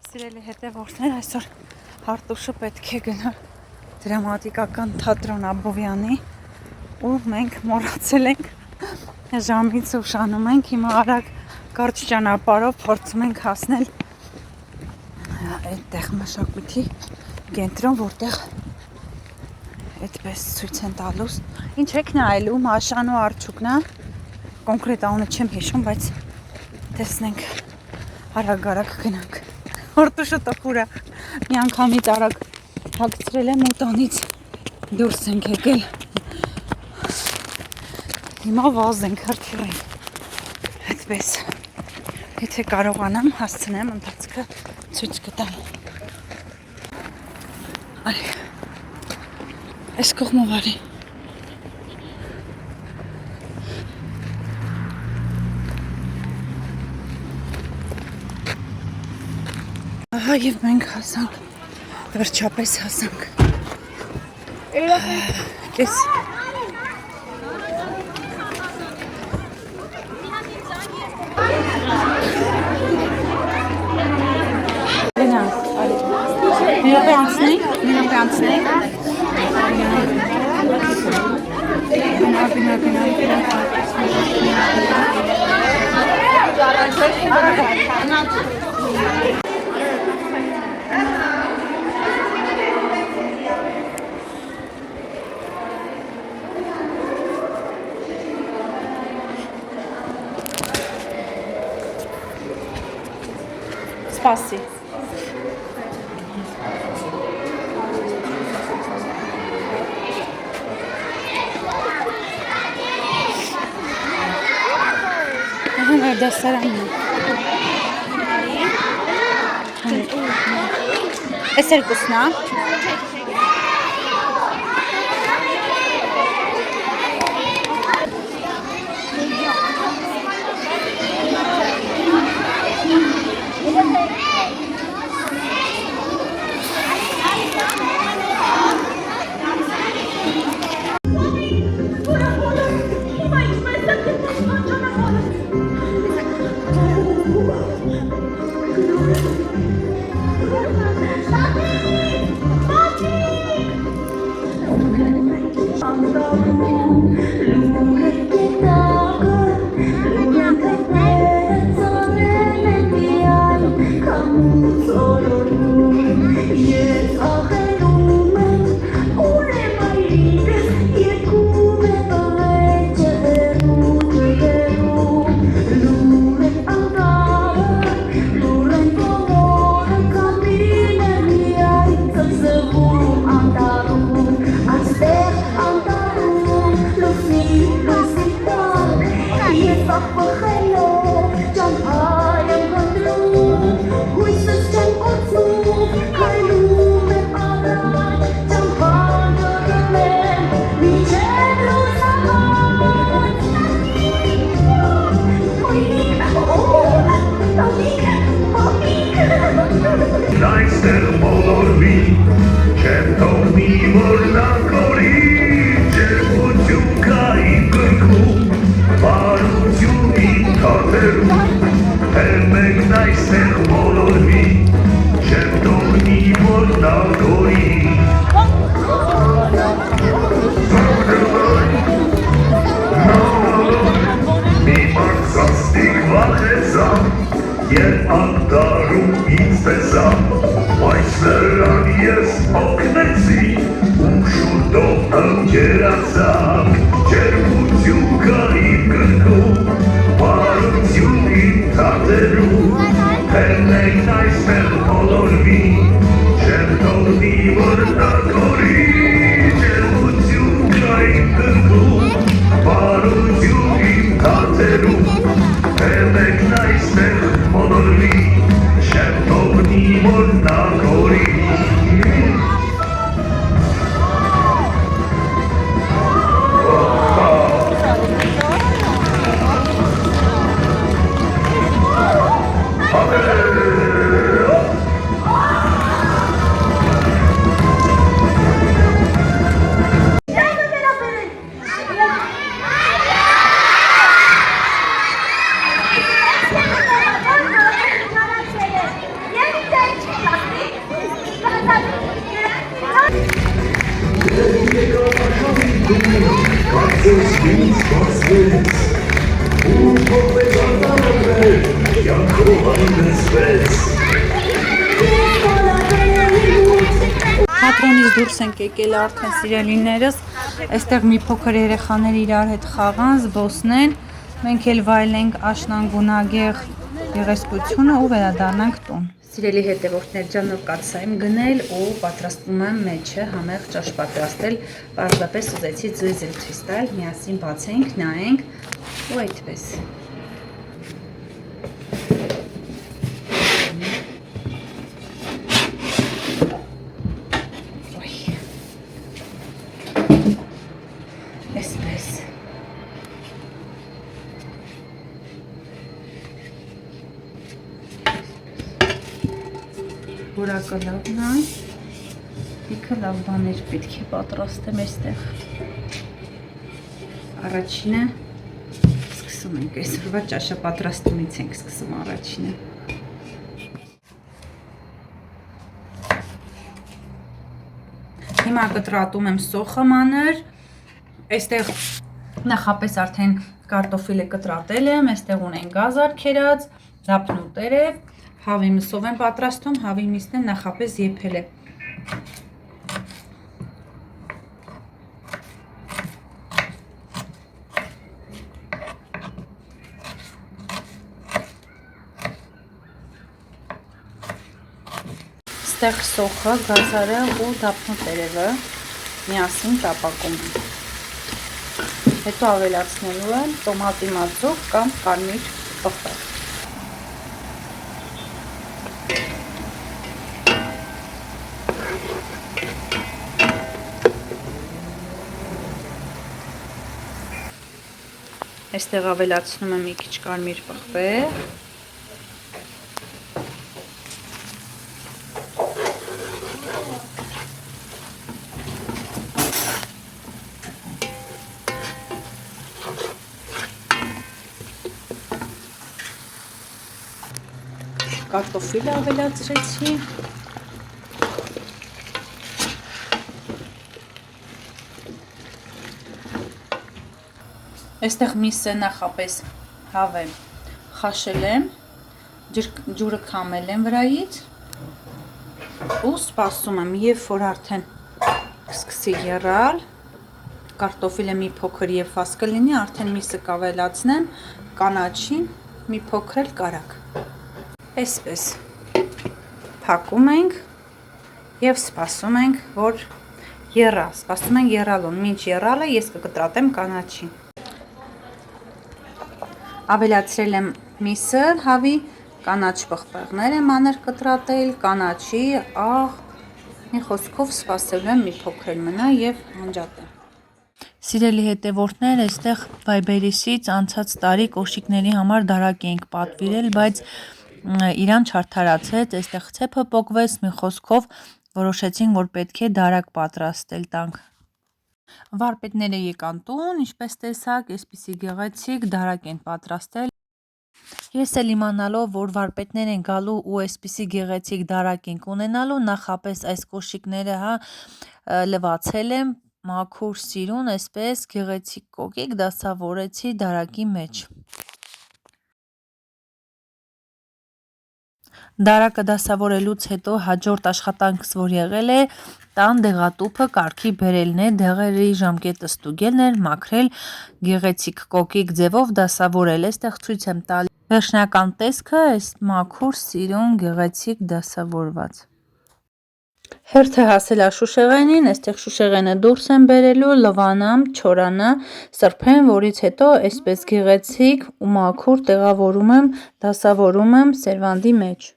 Սիրելի հետևորդներ, այսօր Հարտուշը պետք է գնա դրամատիկական թատրոն Աբովյանի ու մենք մոռացել ենք ժամից ուշանում ենք, հիմա արագ կարճ ճանապարհով փորձում ենք հասնել այդտեղ մշակույթի կենտրոն, որտեղ այդպես ցույց են տալուս։ Ինչ եք նայելու, Մաշան ու Արջուկն է, կոնկրետ անունը չեմ հիշում, բայց տեսնենք արագ գնանք։ Հարտուշը տխուր է, մի անգամից արագ հագցրել եմ ու տանից դուրս ենք եկել։ Հիմա վազ ենք հրթիռին, այդպես, եթե կարողանամ հասցնեմ ընթացքը ցույց կտամ։ Արի, այս կողմով արի։ Ահա և մենք հասանք, վերջապես հասանք։ Կես։ Միրոպե անցնենք։ Սպասի։ Ահա դասարանն է։ Այս երկուսն է։ Երբ անտարում ինձ տեսա, բայց նրան ես օգնեցի, ում շուրտով ընկերացավ, ջերմություն կա իմ գրքում, բարություն իմ թատերում, հեննեկն այստեղ բոլորվի, չեմ թողնի, որ նա կորի, ջերմություն կա իմ գրքում, բարություն իմ թատերում, հեննեկն այստեղ բոլորվի, չեմ թողնի, որ նա կորի։ Թատրոնից դուրս ենք եկել արդեն սիրելիներս, այստեղ մի փոքր երեխաներ իրար հետ խաղան, զբոսնեն, մենք էլ վայելենք աշնան գունագեղ գեղեցկությունը ու վերադառնանք տուն։ Սիրելի հետևորդներ ջան, նոր կաթսա եմ գնել ու պատրաստվում եմ մեջը համեղ ճաշ պատրաստել, պարզապես ուզեցի ձույզ ցույց տալ, միասին բացենք, նայենք ու այդպես։ Այսպես։ Որակը լավն է, լիքը լավ բաներ պետք է պատրաստեմ այստեղ։ Առաջինը սկսում ենք, այսօրվա ճաշապատրաստումից ենք սկսում առաջինը։ Հիմա կտրատում եմ սոխը մանր, այստեղ նախապես արդեն կարտոֆիլը կտրատել եմ, այստեղ ունեն գազար քերած, դափնուտեր է, հավի մսով եմ պատրաստում, հավի միսն նախապես եփել է։ Այստեղ սոխը, գազարը ու դափնուտերևը միասին ճապակում եմ։ Հետո ավելացնելու եմ տոմատի մածուկ կամ կարմիր պղպեղ։ Այստեղ ավելացնում եմ մի քիչ կարմիր պղպեղ։ Կարտոֆիլը ավելացրեցի։ Այստեղ միսը նախապես հավը խաշել եմ, ջուրը քամել եմ վրայից ու սպասում եմ, երբ որ արդեն սկսի եռալ, կարտոֆիլը մի փոքր եփված կլինի, արդեն միսը կավելացնեմ, կանաչին մի փոքր էլ կարակ։ Այսպես փակում ենք եւ սպասում ենք, որ եռա, սպասում ենք եռալուն, մինչ եռալը ես կկտրատեմ կանաչին։ Ավելացրել եմ միսը, հավի, կանաչ պղպեղներ եմ մանր կտրատել, կանաչի, աղ, մի խոսքով սպասելու եմ մի փոքր մնա եւ անջատեմ։ Սիրելի հետևորդներ, այստեղ Viberis-ից անցած տարի կոշիկների համար դարակ էինք պատվիրել, բայց իրան չարդարացեց, այստեղ ցեփը պոկվեց, մի խոսքով որոշեցինք, որ պետք է դարակ պատրաստել տանք։ Վարպետները եկան տուն, ինչպես տեսակ, այսպիսի գեղեցիկ դարակ են պատրաստել։ Ես էլ իմանալով, որ վարպետներ են գալու ու այսպիսի գեղեցիկ դարակ ենք ունենալու, նախապես այս կոշիկները լվացել եմ, մաքուր սիրուն, այսպես գեղեցիկ կոկիկ դասավորեցի դարակի մեջ։ Դարակը դասավորելուց հետո հաջորդ աշխատանքս, որ եղել է, տան դեղատուփը կարգի բերելն է, դեղերի ժամկետը ստուգելն էր, մաքրել, գեղեցիկ կոկիկ ձևով դասավորել, այստեղ ցույց եմ տալի վերջնական տեսքը, այս մաքուր սիրուն գեղեցիկ դասավորված։ Հերթը հասել է Շուշեղենին, այստեղ Շուշեղենը դուրս եմ բերելու, լվանամ, չորանա, սրբեմ, որից հետո այսպես գեղեցիկ ու մաքուր տեղավորում եմ, դասավորում եմ սերվանդի մեջ։